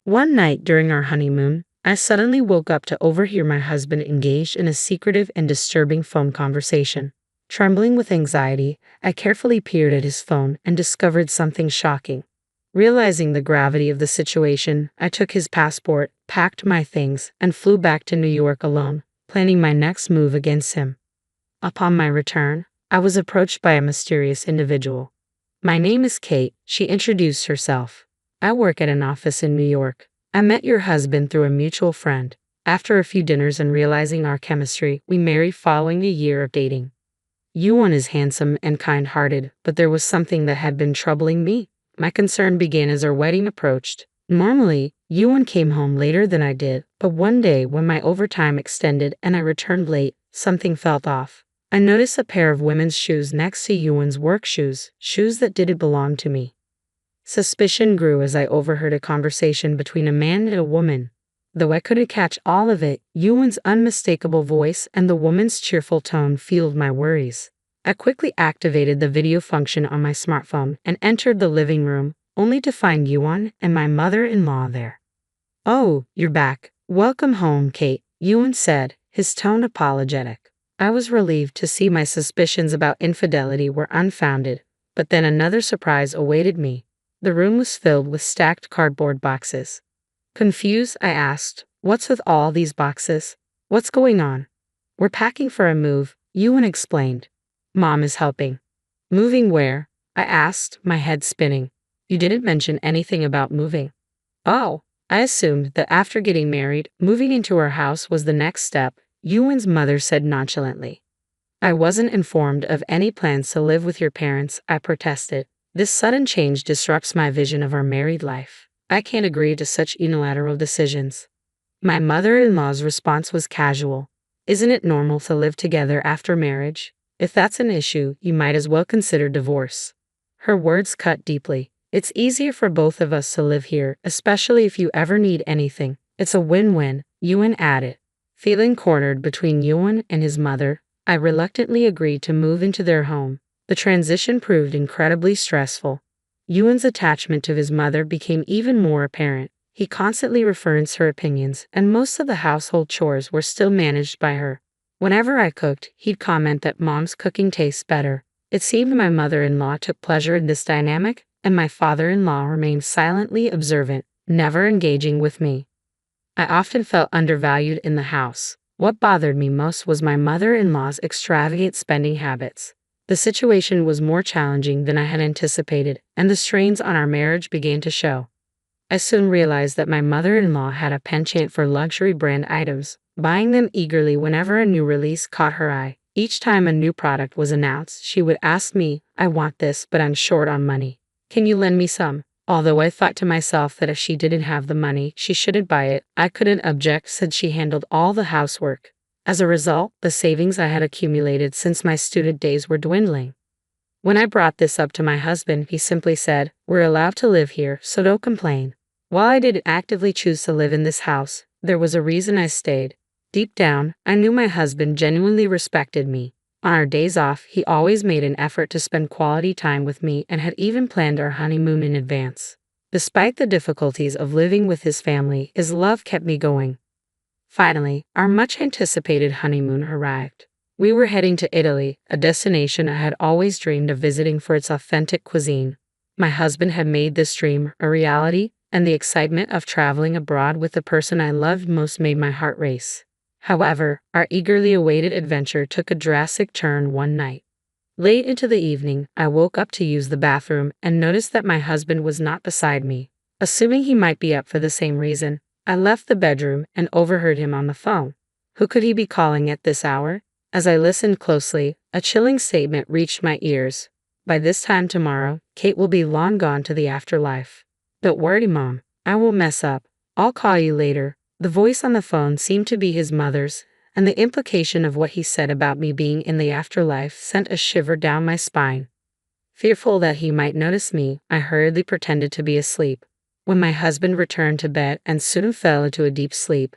One night during our honeymoon, I suddenly woke up to overhear my husband engaged in a secretive and disturbing phone conversation. Trembling with anxiety, I carefully peered at his phone and discovered something shocking. Realizing the gravity of the situation, I took his passport, packed my things, and flew back to New York alone, planning my next move against him. Upon my return, I was approached by a mysterious individual. "My name is Kate," she introduced herself. "I work at an office in New York. I met your husband through a mutual friend. After a few dinners and realizing our chemistry, we married following a year of dating. Yuan is handsome and kind-hearted, but there was something that had been troubling me. My concern began as our wedding approached. Normally, Yuan came home later than I did, but one day when my overtime extended and I returned late, something felt off. I noticed a pair of women's shoes next to Yuan's work shoes, shoes that didn't belong to me. Suspicion grew as I overheard a conversation between a man and a woman. Though I couldn't catch all of it, Yuan's unmistakable voice and the woman's cheerful tone fueled my worries. I quickly activated the video function on my smartphone and entered the living room, only to find Yuan and my mother-in-law there. "Oh, you're back. Welcome home, Kate," Yuan said, his tone apologetic. I was relieved to see my suspicions about infidelity were unfounded, but then another surprise awaited me. The room was filled with stacked cardboard boxes. Confused, I asked, "What's with all these boxes? What's going on?" "We're packing for a move," Yuan explained. "Mom is helping." "Moving where?" I asked, my head spinning. "You didn't mention anything about moving." "Oh, I assumed that after getting married, moving into our house was the next step," Yuan's mother said nonchalantly. "I wasn't informed of any plans to live with your parents," I protested. "This sudden change disrupts my vision of our married life. I can't agree to such unilateral decisions." My mother-in-law's response was casual. "Isn't it normal to live together after marriage? If that's an issue, you might as well consider divorce." Her words cut deeply. "It's easier for both of us to live here, especially if you ever need anything. It's a win-win," Yuan added. Feeling cornered between Yuan and his mother, I reluctantly agreed to move into their home. The transition proved incredibly stressful. Yuan's attachment to his mother became even more apparent. He constantly referenced her opinions, and most of the household chores were still managed by her. Whenever I cooked, he'd comment that Mom's cooking tastes better. It seemed my mother-in-law took pleasure in this dynamic, and my father-in-law remained silently observant, never engaging with me. I often felt undervalued in the house. What bothered me most was my mother-in-law's extravagant spending habits. The situation was more challenging than I had anticipated, and the strains on our marriage began to show. I soon realized that my mother-in-law had a penchant for luxury brand items, buying them eagerly whenever a new release caught her eye. Each time a new product was announced, she would ask me, "I want this, but I'm short on money. Can you lend me some?" Although I thought to myself that if she didn't have the money, she shouldn't buy it, I couldn't object since she handled all the housework. As a result, the savings I had accumulated since my student days were dwindling. When I brought this up to my husband, he simply said, "We're allowed to live here, so don't complain." While I didn't actively choose to live in this house, there was a reason I stayed. Deep down, I knew my husband genuinely respected me. On our days off, he always made an effort to spend quality time with me and had even planned our honeymoon in advance. Despite the difficulties of living with his family, his love kept me going. Finally, our much-anticipated honeymoon arrived. We were heading to Italy, a destination I had always dreamed of visiting for its authentic cuisine. My husband had made this dream a reality, and the excitement of traveling abroad with the person I loved most made my heart race. However, our eagerly awaited adventure took a drastic turn one night. Late into the evening, I woke up to use the bathroom and noticed that my husband was not beside me. Assuming he might be up for the same reason, I left the bedroom and overheard him on the phone. Who could he be calling at this hour? As I listened closely, a chilling statement reached my ears. "By this time tomorrow, Kate will be long gone to the afterlife. Don't worry, Mom. I won't mess up. I'll call you later." The voice on the phone seemed to be his mother's, and the implication of what he said about me being in the afterlife sent a shiver down my spine. Fearful that he might notice me, I hurriedly pretended to be asleep. When my husband returned to bed and soon fell into a deep sleep,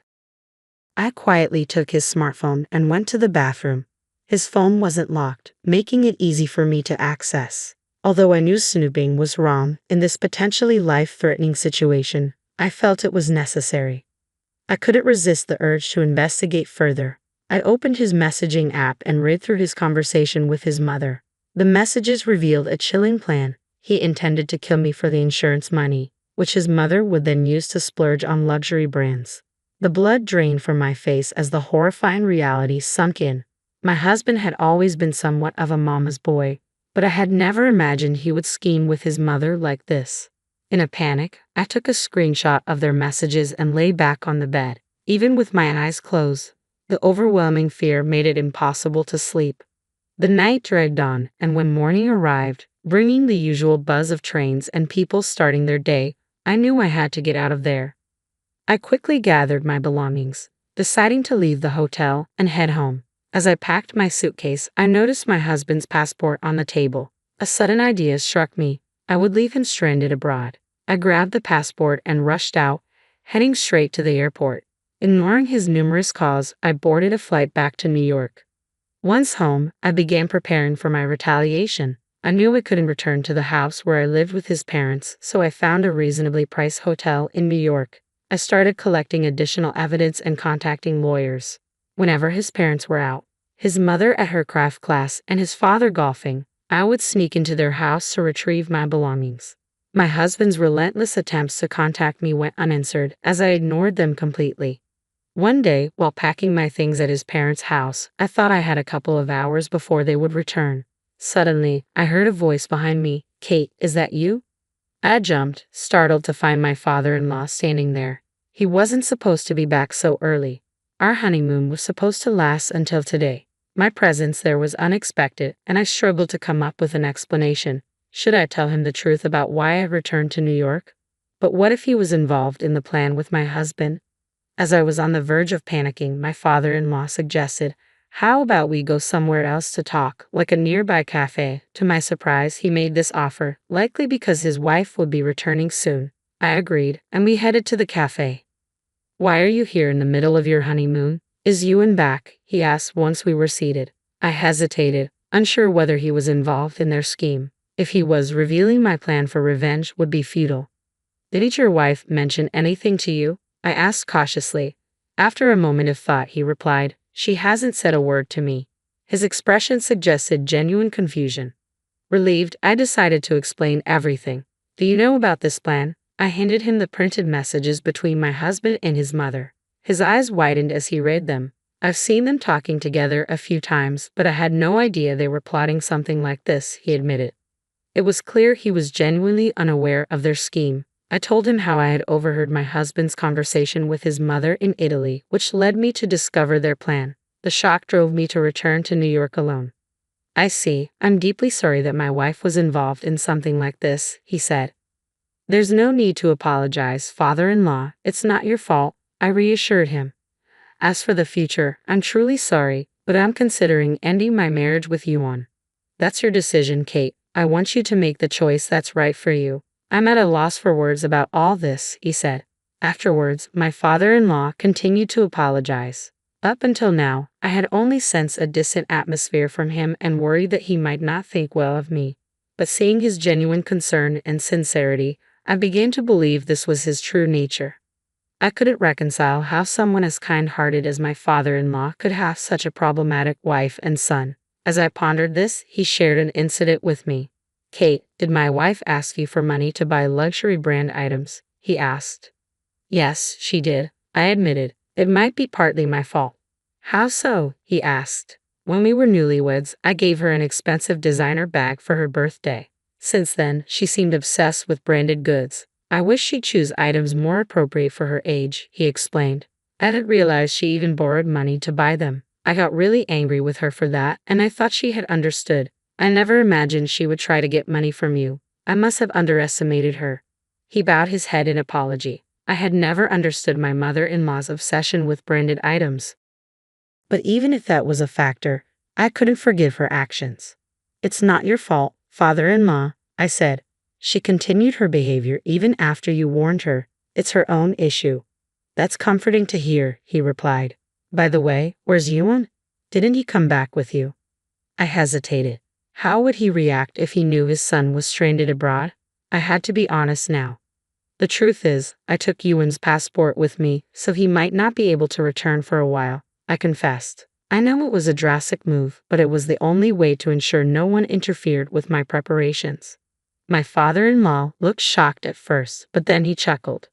I quietly took his smartphone and went to the bathroom. His phone wasn't locked, making it easy for me to access. Although I knew snooping was wrong in this potentially life-threatening situation, I felt it was necessary. I couldn't resist the urge to investigate further. I opened his messaging app and read through his conversation with his mother. The messages revealed a chilling plan. He intended to kill me for the insurance money, which his mother would then use to splurge on luxury brands. The blood drained from my face as the horrifying reality sunk in. My husband had always been somewhat of a mama's boy, but I had never imagined he would scheme with his mother like this. In a panic, I took a screenshot of their messages and lay back on the bed. Even with my eyes closed, the overwhelming fear made it impossible to sleep. The night dragged on, and when morning arrived, bringing the usual buzz of trains and people starting their day, I knew I had to get out of there. I quickly gathered my belongings, deciding to leave the hotel and head home. As I packed my suitcase, I noticed my husband's passport on the table. A sudden idea struck me. I would leave him stranded abroad. I grabbed the passport and rushed out, heading straight to the airport. Ignoring his numerous calls, I boarded a flight back to New York. Once home, I began preparing for my retaliation. I knew I couldn't return to the house where I lived with his parents, so I found a reasonably priced hotel in New York. I started collecting additional evidence and contacting lawyers. Whenever his parents were out, his mother at her craft class and his father golfing, I would sneak into their house to retrieve my belongings. My husband's relentless attempts to contact me went unanswered as I ignored them completely. One day, while packing my things at his parents' house, I thought I had a couple of hours before they would return. Suddenly, I heard a voice behind me. "Kate, is that you?" I jumped, startled to find my father-in-law standing there. He wasn't supposed to be back so early. Our honeymoon was supposed to last until today. My presence there was unexpected, and I struggled to come up with an explanation. Should I tell him the truth about why I returned to New York? But what if he was involved in the plan with my husband? As I was on the verge of panicking, my father-in-law suggested, "How about we go somewhere else to talk, like a nearby cafe?" To my surprise, he made this offer, likely because his wife would be returning soon. I agreed, and we headed to the cafe. "Why are you here in the middle of your honeymoon? Is Ewan back?" he asked once we were seated. I hesitated, unsure whether he was involved in their scheme. If he was, revealing my plan for revenge would be futile. "Didn't your wife mention anything to you?" I asked cautiously. After a moment of thought, he replied, "She hasn't said a word to me." His expression suggested genuine confusion. Relieved, I decided to explain everything. "Do you know about this plan?" I handed him the printed messages between my husband and his mother. His eyes widened as he read them. "I've seen them talking together a few times, but I had no idea they were plotting something like this," he admitted. It was clear he was genuinely unaware of their scheme. I told him how I had overheard my husband's conversation with his mother in Italy, which led me to discover their plan. The shock drove me to return to New York alone. "I see. I'm deeply sorry that my wife was involved in something like this," he said. "There's no need to apologize, father-in-law. It's not your fault," I reassured him. "As for the future, I'm truly sorry, but I'm considering ending my marriage with Yuan." "That's your decision, Kate. I want you to make the choice that's right for you." "I'm at a loss for words about all this," he said. Afterwards, my father-in-law continued to apologize. Up until now, I had only sensed a distant atmosphere from him and worried that he might not think well of me. But seeing his genuine concern and sincerity, I began to believe this was his true nature. I couldn't reconcile how someone as kind-hearted as my father-in-law could have such a problematic wife and son. As I pondered this, he shared an incident with me. "Kate, did my wife ask you for money to buy luxury brand items?" he asked. "Yes, she did," I admitted. "It might be partly my fault." "How so?" he asked. "When we were newlyweds, I gave her an expensive designer bag for her birthday. Since then, she seemed obsessed with branded goods. I wish she'd choose items more appropriate for her age," he explained. "I hadn't realized she even borrowed money to buy them. I got really angry with her for that, and I thought she had understood. I never imagined she would try to get money from you. I must have underestimated her." He bowed his head in apology. I had never understood my mother-in-law's obsession with branded items. But even if that was a factor, I couldn't forgive her actions. "It's not your fault, father-in-law," I said. "She continued her behavior even after you warned her. It's her own issue." "That's comforting to hear," he replied. "By the way, where's Ewan? Didn't he come back with you?" I hesitated. How would he react if he knew his son was stranded abroad? I had to be honest now. The truth is, I took Ewan's passport with me, so he might not be able to return for a while, I confessed. I know it was a drastic move, but it was the only way to ensure no one interfered with my preparations. My father-in-law looked shocked at first, but then he chuckled.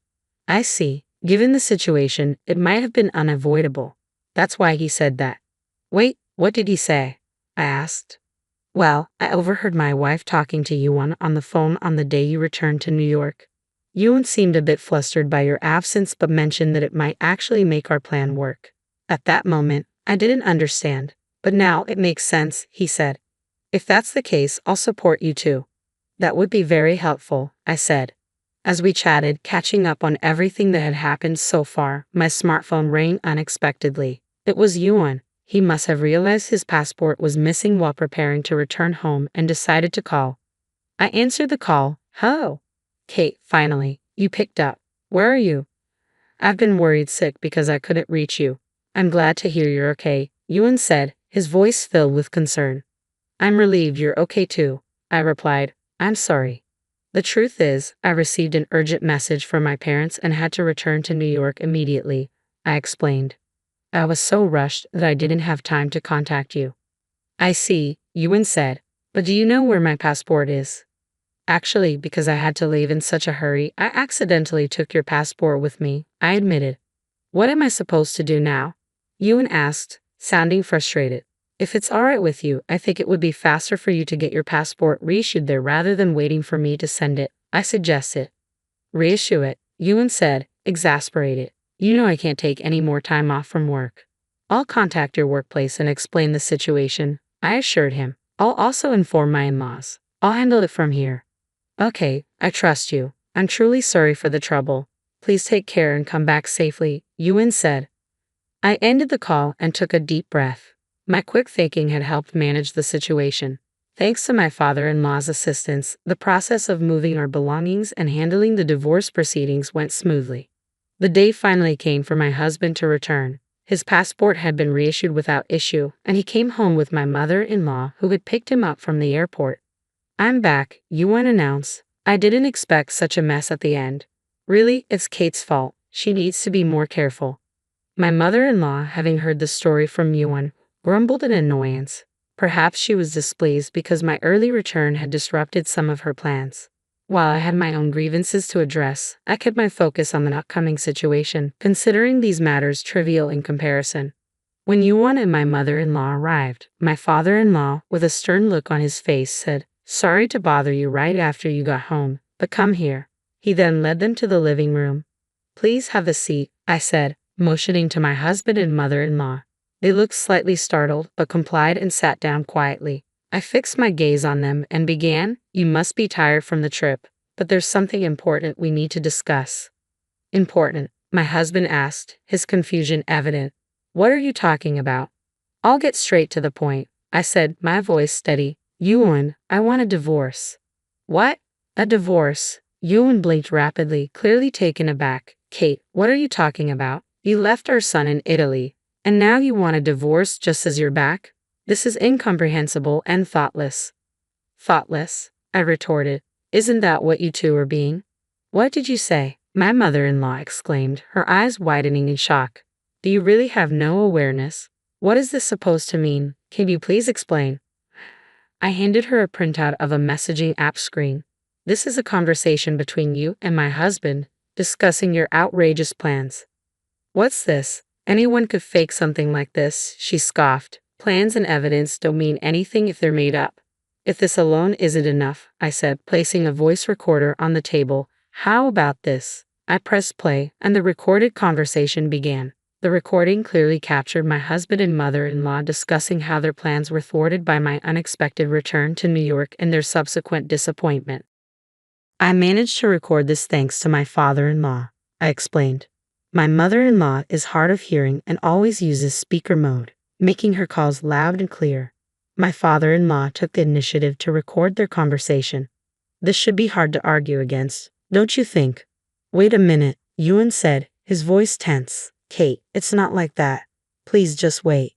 I see. Given the situation, it might have been unavoidable. That's why he said that. Wait, what did he say? I asked. Well, I overheard my wife talking to Ewan on the phone on the day you returned to New York. Ewan seemed a bit flustered by your absence but mentioned that it might actually make our plan work. At that moment, I didn't understand, but now it makes sense, he said. If that's the case, I'll support you too. That would be very helpful, I said. As we chatted, catching up on everything that had happened so far, my smartphone rang unexpectedly. It was Ewan. He must have realized his passport was missing while preparing to return home and decided to call. I answered the call. Hello. Kate, finally, you picked up. Where are you? I've been worried sick because I couldn't reach you. I'm glad to hear you're okay, Ewan said, his voice filled with concern. I'm relieved you're okay too, I replied. I'm sorry. The truth is, I received an urgent message from my parents and had to return to New York immediately, I explained. I was so rushed that I didn't have time to contact you. I see, Ewan said, but do you know where my passport is? Actually, because I had to leave in such a hurry, I accidentally took your passport with me, I admitted. What am I supposed to do now? Ewan asked, sounding frustrated. If it's alright with you, I think it would be faster for you to get your passport reissued there rather than waiting for me to send it, I suggested. Reissue it, Ewan said, exasperated. You know I can't take any more time off from work. I'll contact your workplace and explain the situation, I assured him. I'll also inform my in-laws. I'll handle it from here. Okay, I trust you. I'm truly sorry for the trouble. Please take care and come back safely, Ewan said. I ended the call and took a deep breath. My quick thinking had helped manage the situation. Thanks to my father-in-law's assistance, the process of moving our belongings and handling the divorce proceedings went smoothly. The day finally came for my husband to return. His passport had been reissued without issue, and he came home with my mother-in-law who had picked him up from the airport. I'm back, Ewan announced. I didn't expect such a mess at the end. Really, it's Kate's fault. She needs to be more careful. My mother-in-law, having heard the story from Ewan, grumbled in annoyance. Perhaps she was displeased because my early return had disrupted some of her plans. While I had my own grievances to address, I kept my focus on the upcoming situation, considering these matters trivial in comparison. When Ewan and my mother-in-law arrived, my father-in-law, with a stern look on his face, said, Sorry to bother you right after you got home, but come here. He then led them to the living room. Please have a seat, I said, motioning to my husband and mother-in-law. They looked slightly startled, but complied and sat down quietly. I fixed my gaze on them and began, You must be tired from the trip, but there's something important we need to discuss. Important? My husband asked, his confusion evident. What are you talking about? I'll get straight to the point, I said, my voice steady. Ewan, I want a divorce. What? A divorce? Ewan blinked rapidly, clearly taken aback. Kate, what are you talking about? You left our son in Italy, and now you want a divorce just as you're back? This is incomprehensible and thoughtless. Thoughtless? I retorted. Isn't that what you two are being? What did you say? My mother-in-law exclaimed, her eyes widening in shock. Do you really have no awareness? What is this supposed to mean? Can you please explain? I handed her a printout of a messaging app screen. This is a conversation between you and my husband, discussing your outrageous plans. What's this? Anyone could fake something like this, she scoffed. Plans and evidence don't mean anything if they're made up. If this alone isn't enough, I said, placing a voice recorder on the table. How about this? I pressed play, and the recorded conversation began. The recording clearly captured my husband and mother-in-law discussing how their plans were thwarted by my unexpected return to New York and their subsequent disappointment. I managed to record this thanks to my father-in-law, I explained. My mother-in-law is hard of hearing and always uses speaker mode, making her calls loud and clear. My father-in-law took the initiative to record their conversation. This should be hard to argue against, don't you think? Wait a minute, Ewan said, his voice tense. Kate, it's not like that. Please just wait.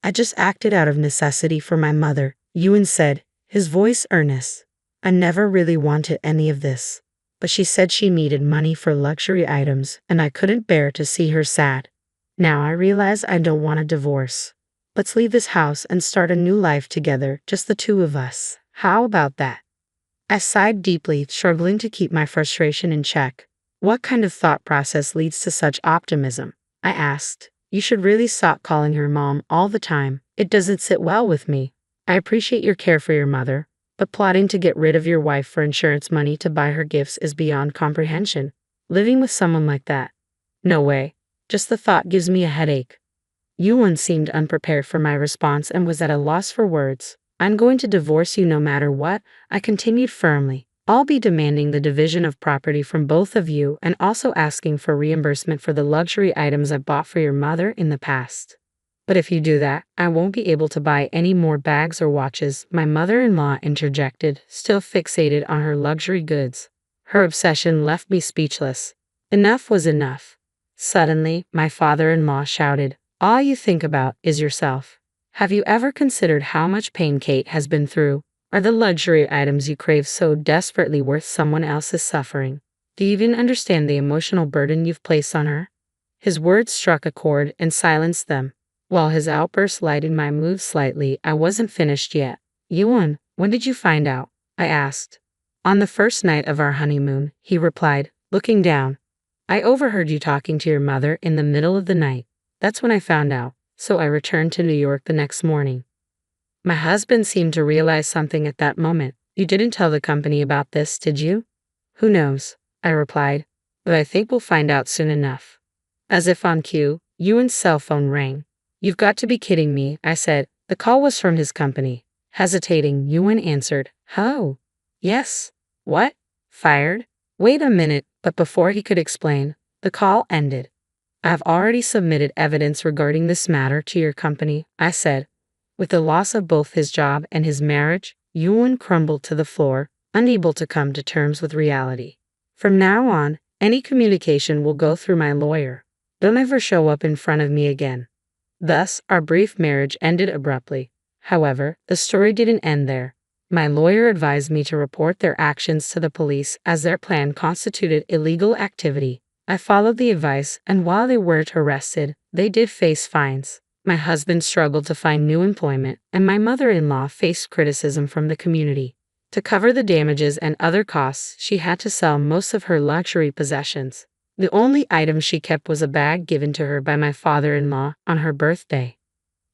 I just acted out of necessity for my mother, Ewan said, his voice earnest. I never really wanted any of this. but she said she needed money for luxury items, and I couldn't bear to see her sad. Now I realize I don't want a divorce. Let's leave this house and start a new life together, just the two of us. How about that? I sighed deeply, struggling to keep my frustration in check. What kind of thought process leads to such optimism? I asked. You should really stop calling her mom all the time. It doesn't sit well with me. I appreciate your care for your mother, but plotting to get rid of your wife for insurance money to buy her gifts is beyond comprehension. Living with someone like that? No way. Just the thought gives me a headache. Yuan seemed unprepared for my response and was at a loss for words. I'm going to divorce you no matter what, I continued firmly. I'll be demanding the division of property from both of you and also asking for reimbursement for the luxury items I bought for your mother in the past. But if you do that, I won't be able to buy any more bags or watches, my mother-in-law interjected, still fixated on her luxury goods. Her obsession left me speechless. Enough was enough. Suddenly, my father-in-law shouted, all you think about is yourself. Have you ever considered how much pain Kate has been through? Are the luxury items you crave so desperately worth someone else's suffering? Do you even understand the emotional burden you've placed on her? His words struck a chord and silenced them. While his outburst lightened my mood slightly, I wasn't finished yet. Yuan, when did you find out? I asked. On the first night of our honeymoon, he replied, looking down. I overheard you talking to your mother in the middle of the night. That's when I found out, so I returned to New York the next morning. My husband seemed to realize something at that moment. You didn't tell the company about this, did you? Who knows? I replied, but I think we'll find out soon enough. As if on cue, Yuan's cell phone rang. You've got to be kidding me, I said. The call was from his company. Hesitating, Yuan answered, oh, yes. What? Fired? Wait a minute, but before he could explain, the call ended. I have already submitted evidence regarding this matter to your company, I said. With the loss of both his job and his marriage, Yuan crumbled to the floor, unable to come to terms with reality. From now on, any communication will go through my lawyer. Don't ever show up in front of me again. Thus, our brief marriage ended abruptly. However, the story didn't end there. My lawyer advised me to report their actions to the police as their plan constituted illegal activity. I followed the advice, and while they weren't arrested, they did face fines. My husband struggled to find new employment, and my mother-in-law faced criticism from the community. To cover the damages and other costs, she had to sell most of her luxury possessions. The only item she kept was a bag given to her by my father-in-law on her birthday.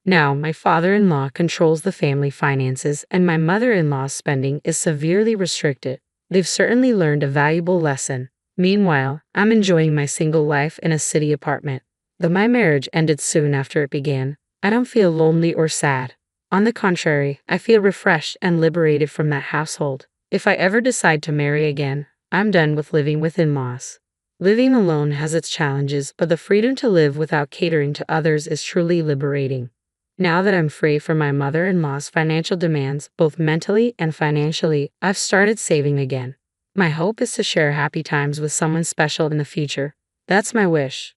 Now, my father-in-law controls the family finances, and my mother-in-law's spending is severely restricted. They've certainly learned a valuable lesson. Meanwhile, I'm enjoying my single life in a city apartment. Though my marriage ended soon after it began, I don't feel lonely or sad. On the contrary, I feel refreshed and liberated from that household. If I ever decide to marry again, I'm done with living with in-laws. Living alone has its challenges, but the freedom to live without catering to others is truly liberating. Now that I'm free from my mother-in-law's financial demands, both mentally and financially, I've started saving again. My hope is to share happy times with someone special in the future. That's my wish.